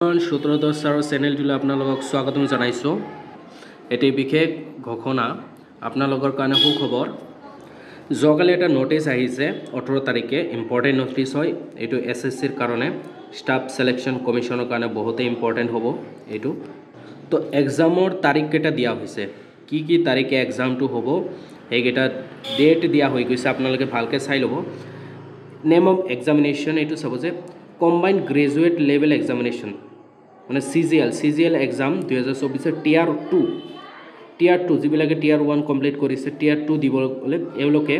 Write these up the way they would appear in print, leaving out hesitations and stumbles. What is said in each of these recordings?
1710 চেনেলটোলৈ আপোনালোকক স্বাগতম জনাইছোঁ। এটি বিশেষ ঘোষণা আপোনালোকৰ কাৰণে সুখবৰ। যোৱাকালি এটা নোটিছ আহিছে 18 তাৰিখে, ইম্পৰ্টেণ্ট নোটিছ হয় এইটো। SSCৰ কাৰণে ষ্টাফ সিলেকশ্যন কমিশ্যনৰ কাৰণে বহুতে ইম্পৰ্টেণ্ট হ'ব এইটো। তো এক্সামৰ তাৰিখকেইটা দিয়া হৈছে, কি তাৰিখে এক্সামটো হ'ব সেইকেইটা ডেট দিয়া হৈ গৈছে, আপোনালোকে ভালকৈ চাই ল'ব। নেম অফ এক্সামিনেশ্যন এইটো চাব যে কম্বাইণ্ড গ্ৰেজুৱেট লেভেল এক্সামিনেশ্যন মানে CGL এক্সাম 2024 টিয়াৰ 2 যিবিলাকে টিয়াৰ 1 কমপ্লিট কৰিছে টিয়াৰ 2 দিবলৈ এওঁলোকে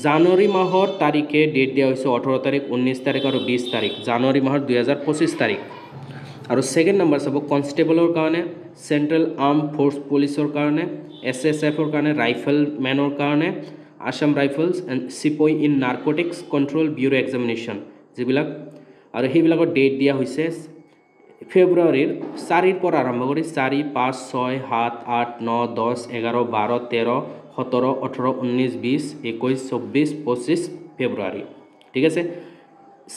জানুৱাৰী মাহৰ তাৰিখে ডেট দিয়া হৈছে 18 তাৰিখ, 19 তাৰিখ আৰু 20 তাৰিখ, জানুৱাৰী মাহৰ 2025 তাৰিখ। আৰু ছেকেণ্ড নম্বৰ চাব কনষ্টেবলৰ কাৰণে, চেণ্ট্ৰেল আৰ্ম ফ'ৰ্চ পুলিচৰ কাৰণে, SSFৰ কাৰণে, ৰাইফেলমেনৰ কাৰণে, আছাম ৰাইফলছ এণ্ড চিপই in narcotics control bureau examination যিবিলাক, আৰু সেইবিলাকৰ ডেট দিয়া হৈছে ফেব্ৰুৱাৰীৰ 4ৰ পৰা আৰম্ভ কৰি 4, 5, 6, 7, 8, 9, 10, 11, 12, 13, 17, 18, 19, 20, 21, 24, 25 ফেব্ৰুৱাৰী। ঠিক আছে।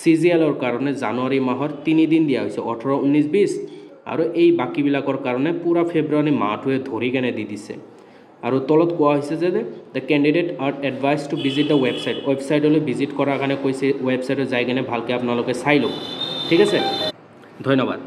CGLৰ কাৰণে জানুৱাৰী মাহৰ 3 দিন দিয়া হৈছে, 18, 19, 20, আৰু এই বাকীবিলাকৰ কাৰণে পূৰা ফেব্ৰুৱাৰী মাহটোৱে ধৰি কেনে দি দিছে। আৰু তলত কোৱা হৈছে যে the candidate are advise to visit the ৱেবছাইটলৈ ভিজিট কৰাৰ কাৰণে কৈছে। ৱেবছাইটত যাই কেনে ভালকৈ আপোনালোকে চাই লওক। ঠিক আছে, ধন্যবাদ।